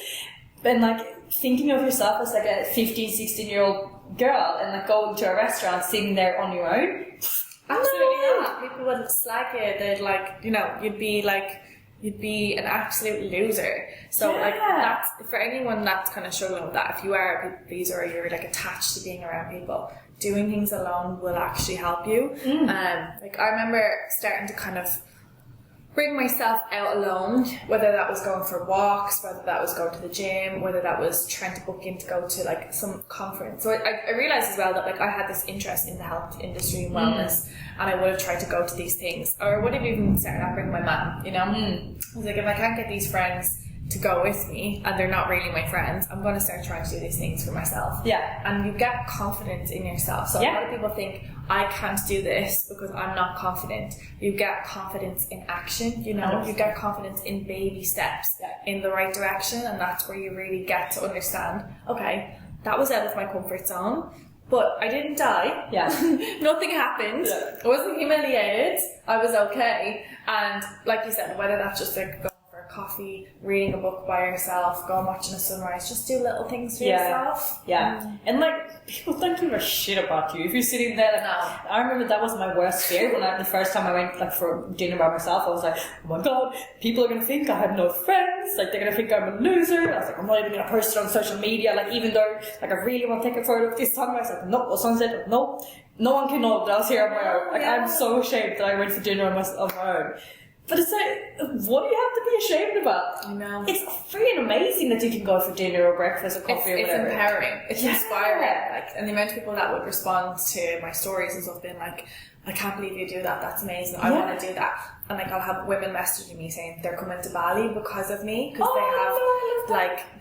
And like thinking of yourself as like a 15, 16-year-old girl and like going to a restaurant, sitting there on your own. Absolutely not. People would slag it. They'd like, you'd be an absolute loser. So like that's for anyone that's kind of struggling with that. If you are a people pleaser or you're like attached to being around people, doing things alone will actually help you. Like I remember starting to kind of bring myself out alone, whether that was going for walks, whether that was going to the gym, whether that was trying to book in to go to like some conference. So I realized as well that like I had this interest in the health industry and wellness, and I would have tried to go to these things, or I would have even started out bringing my mum, I was like, if I can't get these friends to go with me and they're not really my friends, I'm going to start trying to do these things for myself. Yeah. And you get confidence in yourself. So a lot of people think, I can't do this because I'm not confident. You get confidence in action, you get confidence in baby steps in the right direction, and that's where you really get to understand, okay, that was out of my comfort zone, but I didn't die. Yeah. Nothing happened. Yeah. I wasn't humiliated. I was okay. And like you said, whether that's just like coffee, reading a book by yourself, going watching a sunrise, just do little things for yourself. And like people don't give a shit about you if you're sitting there. Like, I remember that was my worst fear when the first time I went like for dinner by myself. I was like, oh my god, people are gonna think I have no friends, like they're gonna think I'm a loser. I was like, I'm not even gonna post it on social media, like even though like I really want to take a photo of this sunrise, like no, or sunset, no one can know that I was here on my own. Like I'm so ashamed that I went for dinner on my own. But it's like, what do you have to be ashamed about? I know. It's freaking amazing that you can go for dinner or breakfast or coffee or whatever. It's empowering. It's inspiring. Like, and the amount of people that would respond to my stories and stuff being like, I can't believe you do that. That's amazing. I want to do that. And like, I'll have women messaging me saying they're coming to Bali because of me. Because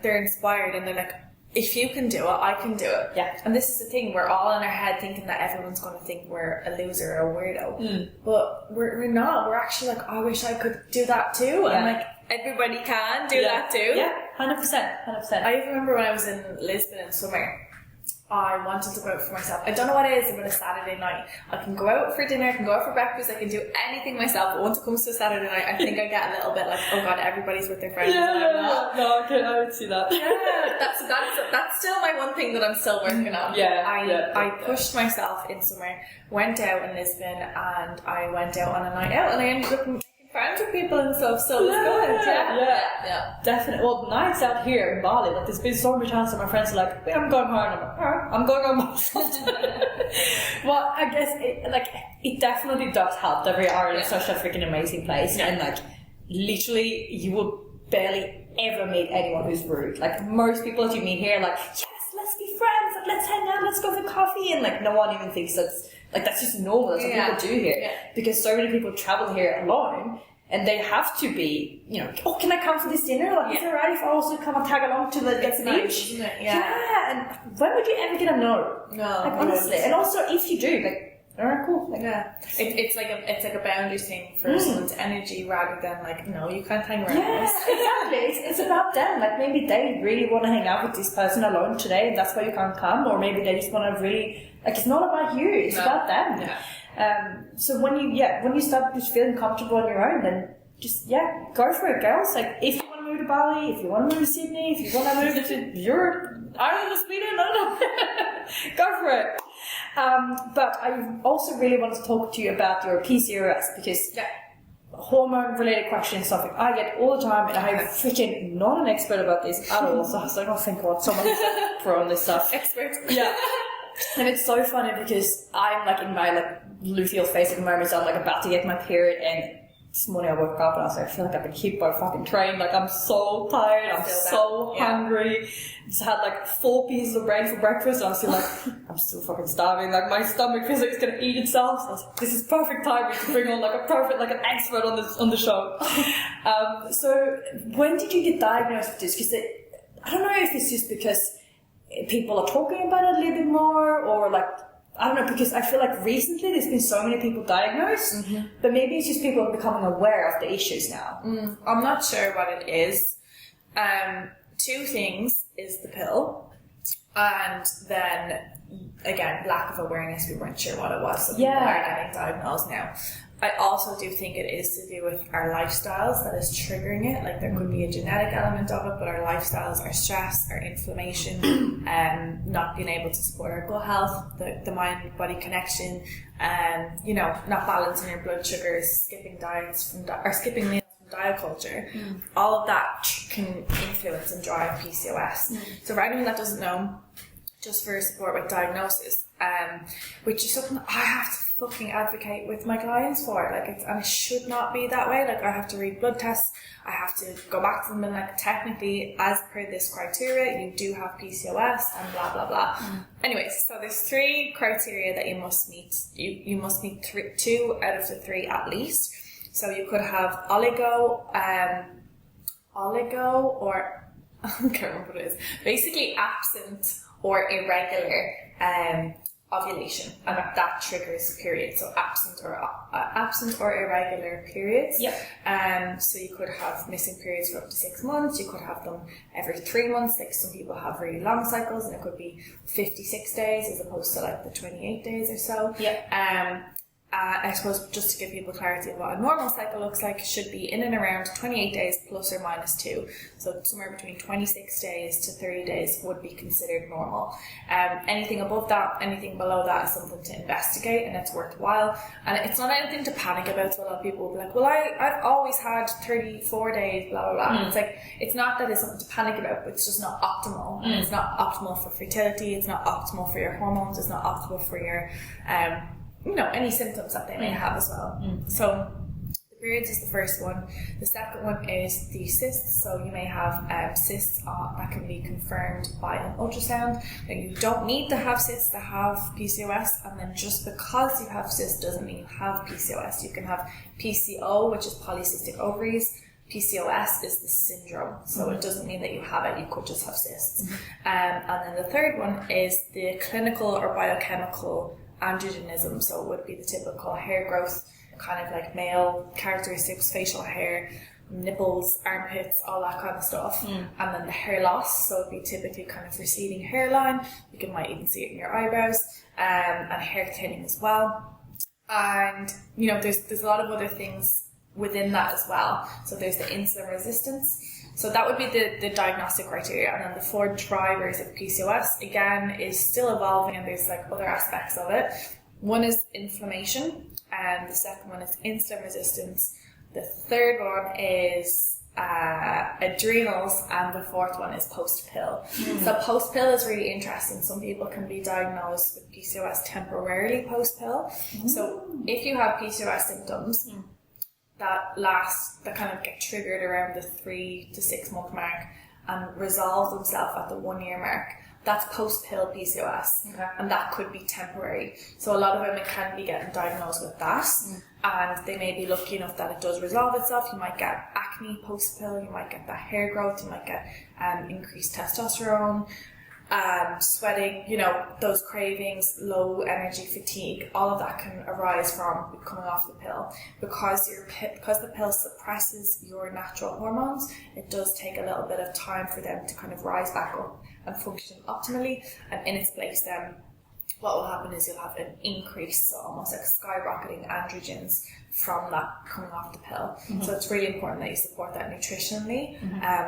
they're inspired and they're like, if you can do it, I can do it. Yeah. And this is the thing, we're all in our head thinking that everyone's going to think we're a loser or a weirdo. But we're not. We're actually like, I wish I could do that too. Yeah. And like, everybody can do that too. Yeah, 100%. I even remember when I was in Lisbon in summer, I wanted to go out for myself. I don't know what it is about a Saturday night. I can go out for dinner, I can go out for breakfast, I can do anything myself. But once it comes to a Saturday night, I think I get a little bit like, oh god, everybody's with their friends and I'm not. No, I would see that. Yeah, that's still my one thing that I'm still working on. I pushed myself in summer, went out in Lisbon, and I went out on a night out, and I ended up friends with people and stuff, so it's good. Yeah, definitely. Well, nights out here in Bali, like there's been so many times that my friends are like, I'm going home, and I'm like, alright, I'm going home myself. Well, I guess it definitely does help that we are in such a freaking amazing place, and like literally you will barely ever meet anyone who's rude. Like most people that you meet here are like, yes, let's be friends, like, let's hang out, let's go for coffee, and like no one even thinks that's just normal. That's what people do here. Because so many people travel here alone and they have to be, oh, can I come for this dinner? Like, is it alright if I also come and tag along to the beach? Nice, isn't it? Yeah, and when would you ever get a no? No. Like, honestly. And also, if you do, like, Alright, cool. Yeah, it's like a boundary thing for someone's energy rather than like, no, you can't hang around. Yeah, exactly. It's about them. Like maybe they really want to hang out with this person alone today, and that's why you can't come. Or maybe they just want to really like. It's not about you. It's about them. Yeah. So when you start just feeling comfortable on your own, then just go for it, girls. Like if you want to move to Bali, if you want to move to Sydney, if you want to move to Europe, Ireland, or Sweden, I don't know, go for it. But I also really want to talk to you about your PCOS because hormone-related questions, something I get all the time, and I'm freaking not an expert about this at all. So I was like, oh, thank God, someone who's a pro on this stuff. Expert. Yeah. And it's so funny because I'm like in my like luteal phase at the moment, so I'm like about to get my period, and this morning I woke up and I was like, I feel like I've been hit by a fucking train. Like I'm so tired, I'm so hungry. Just had like 4 pieces of bread for breakfast. And I was still like, I'm still fucking starving. Like my stomach feels like it's gonna eat itself. So I was like, this is perfect timing to bring on like an expert on the show. So when did you get diagnosed with this? Because I don't know if it's just because people are talking about it a little bit more, or like, I don't know, because I feel like recently there's been so many people diagnosed, but maybe it's just people are becoming aware of the issues now. I'm not sure what it is. 2 things is the pill, and then again, lack of awareness. We weren't sure what it was, so people are getting diagnosed now. I also do think it is to do with our lifestyles that is triggering it. Like there could be a genetic element of it, but our lifestyles, our stress, our inflammation, not being able to support our gut health, the mind-body connection, not balancing your blood sugars, skipping diets or skipping meals from diet culture. All of that can influence and drive PCOS. So for anyone that doesn't know, just for support with diagnosis, which is something I have to fucking advocate with my clients for. Like, and it should not be that way. Like, I have to read blood tests, I have to go back to them and like, technically, as per this criteria, you do have PCOS and blah blah blah. Anyways, so there's 3 criteria that you must meet. You must meet 2 out of the 3 at least. So you could have oligo, or I can't remember what it is. Basically, absent or irregular ovulation, and that triggers periods. So absent or irregular periods. So you could have missing periods for up to 6 months. You could have them every 3 months. Like some people have really long cycles, and it could be 56 days as opposed to like the 28 days or so. I suppose just to give people clarity of what a normal cycle looks like, should be in and around 28 days plus or minus 2. So somewhere between 26 days to 30 days would be considered normal. Anything above that, anything below that is something to investigate, and it's worthwhile. And it's not anything to panic about. So a lot of people will be like, well, I've always had 34 days, blah, blah, blah. And it's like, it's not that it's something to panic about, but it's just not optimal. And it's not optimal for fertility, it's not optimal for your hormones, it's not optimal for your any symptoms that they may have as well. So the periods is the first one. The second one is the cysts. So you may have cysts that can be confirmed by an ultrasound. Now you don't need to have cysts to have PCOS, and then just because you have cysts doesn't mean you have PCOS. You can have PCO, which is polycystic ovaries. PCOS is the syndrome, so it doesn't mean that you have it, you could just have cysts. And then the third one is the clinical or biochemical androgenism. So it would be the typical hair growth, kind of like male characteristics, facial hair, nipples, armpits, all that kind of stuff. And then the hair loss, so it'd be typically kind of receding hairline. You might even see it in your eyebrows, and hair thinning as well. And there's a lot of other things within that as well. So there's the insulin resistance. So that would be the diagnostic criteria. And then the 4 drivers of PCOS, again, is still evolving, and there's like other aspects of it. One is inflammation, and the second one is insulin resistance. The third one is adrenals, and the fourth one is post-pill. So post-pill is really interesting. Some people can be diagnosed with PCOS temporarily post-pill. So if you have PCOS symptoms, that kind of get triggered around the 3 to 6 month mark and resolve themselves at the 1 year mark, that's post-pill PCOS. And that could be temporary. So a lot of women can be getting diagnosed with that, and they may be lucky enough that it does resolve itself. You might get acne post-pill, you might get that hair growth, you might get increased testosterone. sweating, those cravings, low energy, fatigue, all of that can arise from coming off the pill. Because the pill suppresses your natural hormones, it does take a little bit of time for them to kind of rise back up and function optimally, and in its place then what will happen is you'll have an increase, so almost like skyrocketing androgens from that coming off the pill. So it's really important that you support that nutritionally,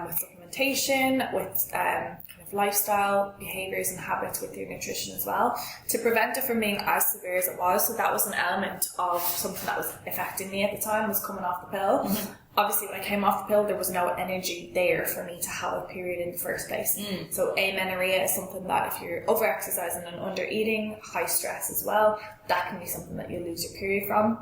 with supplementation, with kind of lifestyle behaviours and habits with your nutrition as well, to prevent it from being as severe as it was. So that was an element of something that was affecting me at the time, was coming off the pill. Obviously, when I came off the pill, there was no energy there for me to have a period in the first place. So amenorrhea is something that if you're over-exercising and under-eating, high stress as well, that can be something that you lose your period from.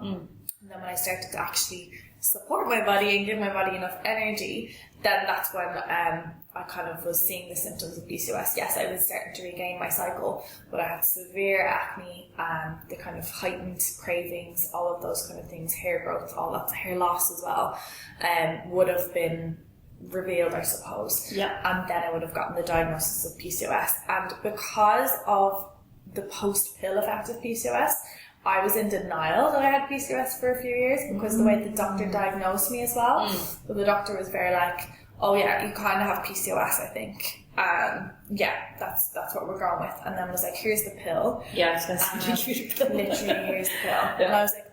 And then when I started to actually support my body and give my body enough energy, then that's when I kind of was seeing the symptoms of PCOS. Yes, I was starting to regain my cycle, but I had severe acne and the kind of heightened cravings, all of those kind of things, hair growth, all that, hair loss as well, would have been revealed, I suppose. Yeah. And then I would have gotten the diagnosis of PCOS. And because of the post-pill effect of PCOS, I was in denial that I had PCOS for a few years, because the way the doctor diagnosed me as well. So the doctor was very like, oh yeah, you kind of have PCOS, I think. Yeah, that's what we're going with. And then was like, here's the pill. Yeah, I was going to say, literally, here's the pill. Yeah. And I was like,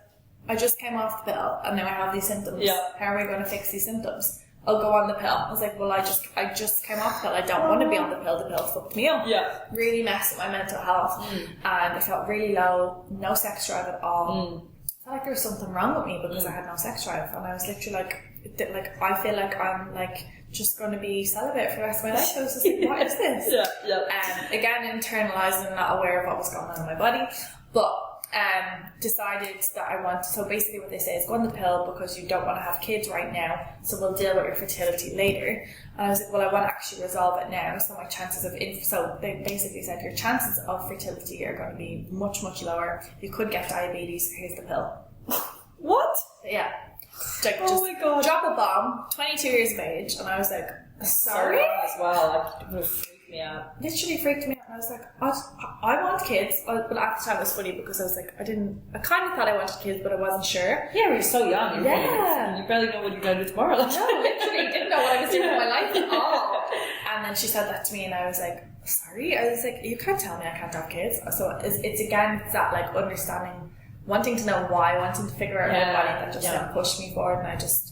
I just came off the pill and now I have these symptoms. Yeah. How are we going to fix these symptoms? I'll go on the pill. I was like, well, I just came off the pill. I don't want to be on the pill. The pill fucked me up. Yeah. Really messed with my mental health. And I felt really low, no sex drive at all. I felt like there was something wrong with me because I had no sex drive. And I was literally like, I feel like I'm like just going to be celibate for the rest of my life. I was just like, what is this? Again, internalizing and not aware of what was going on in my body. But decided that I wanted, so basically what they say is go on the pill because you don't want to have kids right now, so we'll deal with your fertility later. And I was like, well, I want to actually resolve it now, so my chances of so they basically said your chances of fertility are going to be much, much lower. You could get diabetes, here's the pill. What? Yeah. Like, oh my god. Drop a bomb, 22 years of age, and I was like, sorry? As well, like, it would have freaked me out. Literally freaked me out. I was like, I want kids. But at the time it was funny because I was like, I kind of thought I wanted kids, but I wasn't sure. Yeah, we were so young. You barely know what you're going to do tomorrow. No, literally didn't know what I was doing with my life at all. And then she said that to me and I was like, sorry? I was like, you can't tell me I can't have kids. So it's again, it's that like understanding, wanting to know why, wanting to figure out my body, that just like pushed me forward. And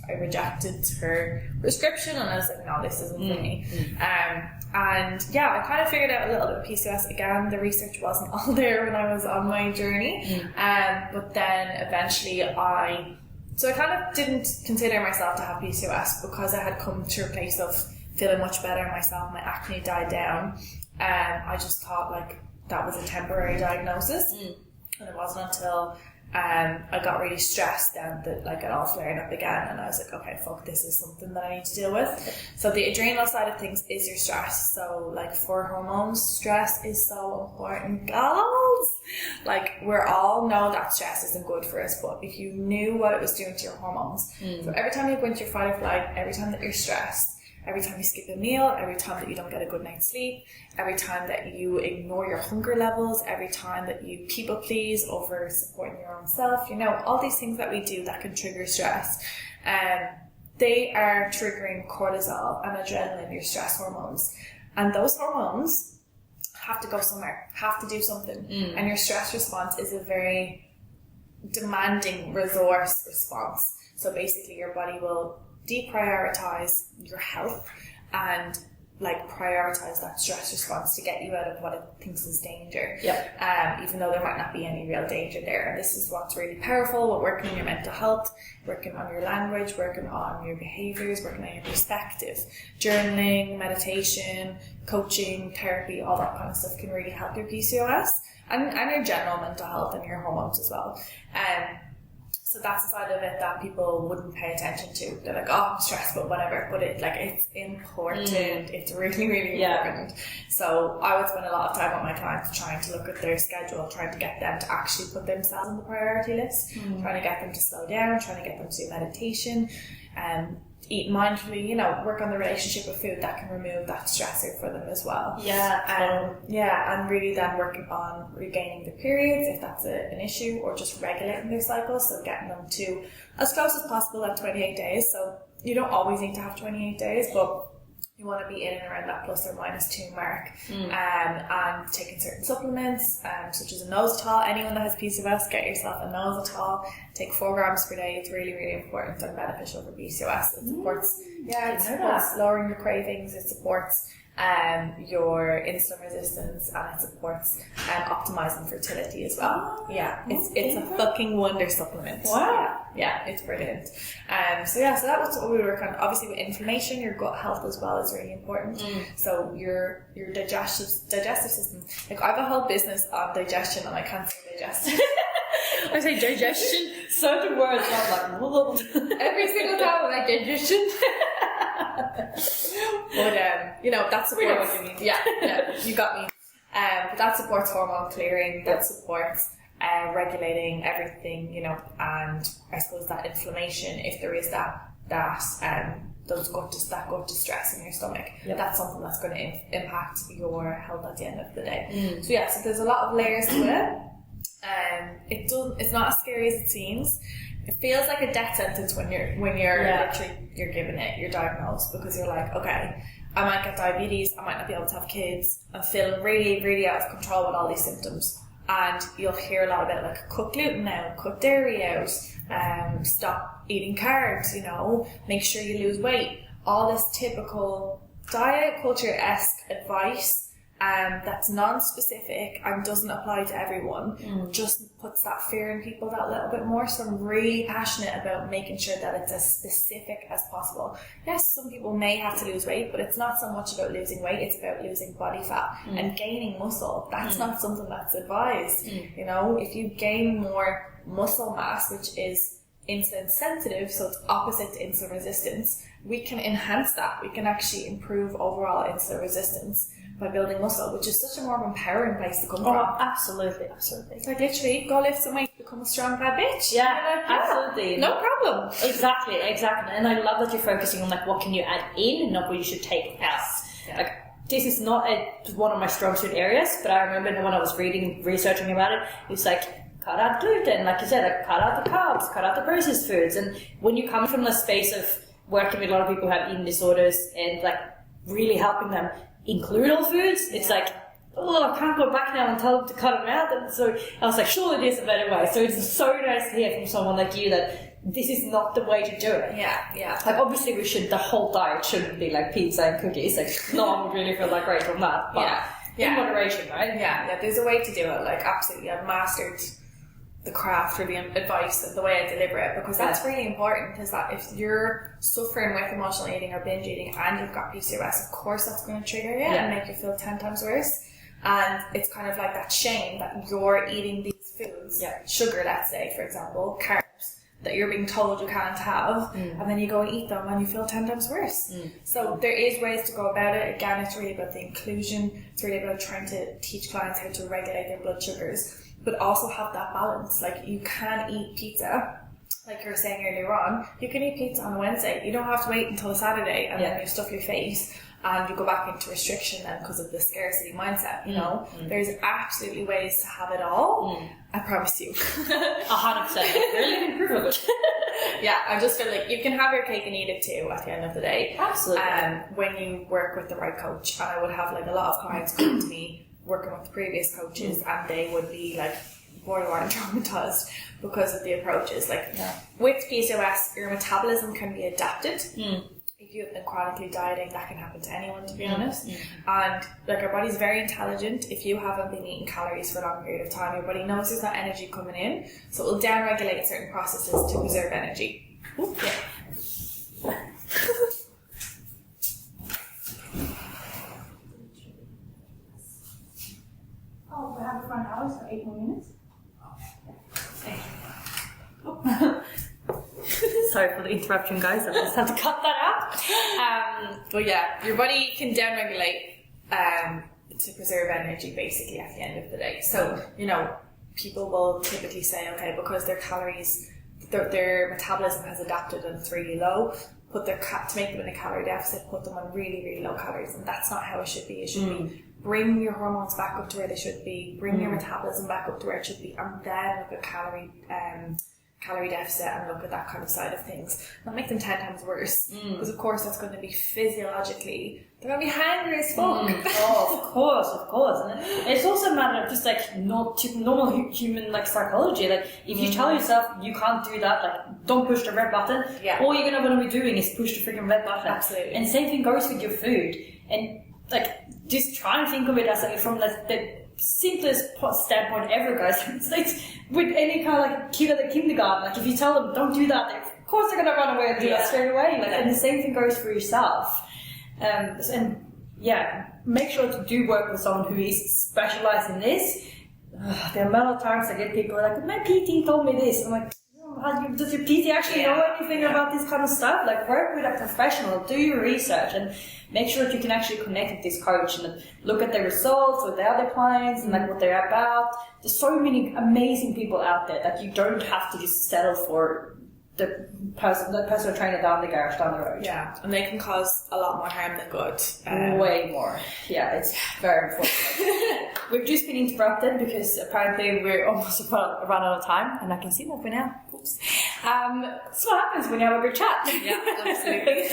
I rejected her prescription and I was like, no, this isn't for me. And yeah, I kind of figured out a little bit of PCOS. Again, the research wasn't all there when I was on my journey. But then eventually I kind of didn't consider myself to have PCOS because I had come to a place of feeling much better in myself. My acne died down. I just thought like that was a temporary diagnosis. And it wasn't until I got really stressed then that like it all flared up again, and I was like, okay, fuck, this is something that I need to deal with. So the adrenal side of things is your stress. So like for hormones, stress is so important, girls. Like we all know that stress isn't good for us, but if you knew what it was doing to your hormones, so every time you go into your fight or flight, every time that you're stressed, every time you skip a meal, every time that you don't get a good night's sleep, every time that you ignore your hunger levels, every time that you people please over supporting your own self, all these things that we do that can trigger stress, they are triggering cortisol and adrenaline, your stress hormones. And those hormones have to go somewhere, have to do something. And your stress response is a very demanding resource response. So basically your body will deprioritize your health and like prioritize that stress response to get you out of what it thinks is danger. Even though there might not be any real danger there. And this is what's really powerful with working on your mental health, working on your language, working on your behaviors, working on your perspective. Journaling, meditation, coaching, therapy, all that kind of stuff can really help your PCOS and your general mental health and your hormones as well. So that's the side of it that people wouldn't pay attention to. They're like, oh, I'm stressed, but whatever. But it's important. It's really, really important. So I would spend a lot of time with my clients trying to look at their schedule, trying to get them to actually put themselves on the priority list, trying to get them to slow down, trying to get them to do meditation, eat mindfully, you know, work on the relationship with food, that can remove that stressor for them as well. And really then working on regaining the periods if that's an issue, or just regulating their cycles, so getting them to as close as possible at 28 days. So you don't always need to have 28 days, but you want to be in and around that ±2 mark. And taking certain supplements, such as a nositol. Anyone that has PCOS, get yourself a nositol. Take 4 grams per day. It's really, really important and beneficial for PCOS. It supports, it supports lowering your cravings. It supports your insulin resistance, and it supports optimizing fertility as well. It's a fucking wonder supplement. Wow. Yeah, it's brilliant. So that was what we were working on. Obviously with inflammation, your gut health as well is really important. So your digestive system. Like, I have a whole business on digestion, and I can't say digestion. I say digestion. Certain words I'm like every single time I'm like digestion. But you know, that supports. We know what you mean. Yeah, you got me. But that supports hormone clearing. That supports regulating everything, you know, and I suppose that inflammation, if there is that gut distress in your stomach, that's something that's going to impact your health at the end of the day. So there's a lot of layers to it. It's not as scary as it seems. It feels like a death sentence when you're literally you're given it, you're diagnosed, because you're like, okay, I might get diabetes, I might not be able to have kids, I'm feeling really, really out of control with all these symptoms. And you'll hear a lot about, like, cut gluten out, cut dairy out, stop eating carbs, you know, make sure you lose weight. All this typical diet culture-esque advice that's non-specific and doesn't apply to everyone, just puts that fear in people that little bit more. So I'm really passionate about making sure that it's as specific as possible. Yes, some people may have to lose weight, but it's not so much about losing weight, it's about losing body fat and gaining muscle. That's not something that's advised. You know, if you gain more muscle mass, which is insulin sensitive, so it's opposite to insulin resistance, we can enhance that. We can actually improve overall insulin resistance by building muscle, which is such a more empowering place to come from. Absolutely. It's like, literally, go lift some weight, become a strong bad bitch. Yeah, absolutely. No problem. Exactly. And I love that you're focusing on, like, what can you add in, not what you should take out. Like, this is not one of my strong suit areas, but I remember when I was researching about it, it's like, cut out gluten, like you said, like, cut out the carbs, cut out the processed foods. And when you come from the space of working with a lot of people who have eating disorders and, like, really helping them include all foods, it's like, I can't go back now and tell them to cut them out. And so I was like, surely there's a better way. So it's so nice to hear from someone like you that this is not the way to do it. Yeah. Like, obviously the whole diet shouldn't be like pizza and cookies. Like, no one would really feel like great from that. But in moderation, right? Yeah, there's a way to do it. Like, absolutely, I've mastered the craft or the advice of the way I deliver it, because that's really important. Is that if you're suffering with emotional eating or binge eating and you've got PCOS, of course that's going to trigger you and make you feel 10 times worse. And it's kind of like that shame that you're eating these foods, sugar, let's say, for example, carbs, that you're being told you can't have, and then you go and eat them and you feel 10 times worse. So there is ways to go about it. Again, it's really about the inclusion. It's really about trying to teach clients how to regulate their blood sugars, but also have that balance. Like, you can eat pizza, like you were saying earlier on, you can eat pizza on a Wednesday. You don't have to wait until a Saturday and then you stuff your face and you go back into restriction then because of the scarcity mindset, you know? There's absolutely ways to have it all. I promise you. 100%. Really improve it. Yeah, I just feel like you can have your cake and eat it too at the end of the day. Absolutely. When you work with the right coach. And I would have, like, a lot of clients come to me working with the previous coaches and they would be like borderline traumatized because of the approaches. Like, with PCOS, your metabolism can be adapted. If you have been chronically dieting, that can happen to anyone, to be honest. And, like, our body's very intelligent. If you haven't been eating calories for a long period of time, your body knows there's not energy coming in, so it will down-regulate certain processes to preserve energy. Oh, we have it for an hour, so 8 more minutes. Sorry for the interruption, guys. I just had to cut that out. But yeah, your body can down-regulate to preserve energy, basically, at the end of the day. So, you know, people will typically say, okay, because their calories, their metabolism has adapted and it's really low, to make them in a calorie deficit, put them on really, really low calories, and that's not how it should be. It should be bring your hormones back up to where they should be, bring your metabolism back up to where it should be, and then look at calorie deficit and look at that kind of side of things. Not make them 10 times worse, because of course that's going to be physiologically, they're going to be hungry as fuck. Of course. And it's also a matter of just like normal human like psychology. Like if you tell yourself you can't do that, like don't push the red button, all you're going to want to be doing is push the freaking red button. Absolutely. And same thing goes with your food. And like just try and think of it as like from the simplest standpoint ever, guys. It's like with any kind of like kid at the kindergarten, like if you tell them don't do that, of course they're gonna run away and do that straight away. Like, and the same thing goes for yourself. And make sure to do work with someone who is specialized in this. The amount of times I get people like, my PT told me this. I'm like, does your PT actually know anything about this kind of stuff? Like, work with a professional, do your research, and make sure that you can actually connect with this coach and look at their results with their other clients and like what they're about. There's so many amazing people out there that you don't have to just settle for the personal trainer down the garage down the road. Yeah, and they can cause a lot more harm than good. Way more. Yeah, it's very important. We've just been interrupted because apparently we're almost run out of time, and I can see that we're now. Oops. That's what happens when you have a good chat. Yeah, absolutely.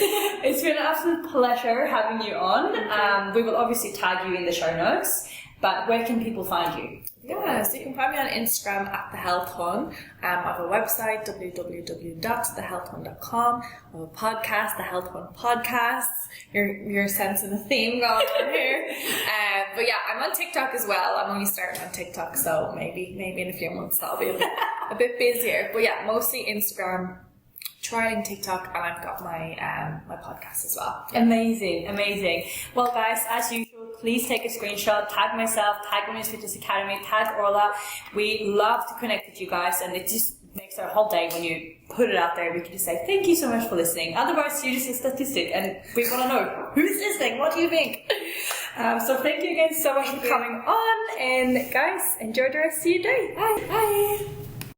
It's been an absolute pleasure having you on. We will obviously tag you in the show notes, but where can people find you? Yeah, so you can find me on Instagram at The Health Hun. I have a website, www.thehealthhun.com. I have a podcast, The Health Hun Podcasts. You're sensing a theme going on here. But yeah, I'm on TikTok as well. I'm only starting on TikTok, so maybe in a few months that'll be a bit busier. But yeah, mostly Instagram, trying TikTok, and I've got my my podcast as well. Amazing. Well, guys, as usual, please take a screenshot, tag myself, tag Women's Fitness Academy, tag Orla. We love to connect with you guys, and it just makes our whole day when you put it out there. We can just say thank you so much for listening. Otherwise, you're just a statistic, and we want to know who's listening. What do you think? So thank you again so much for coming on, and guys, enjoy the rest of your day. Bye.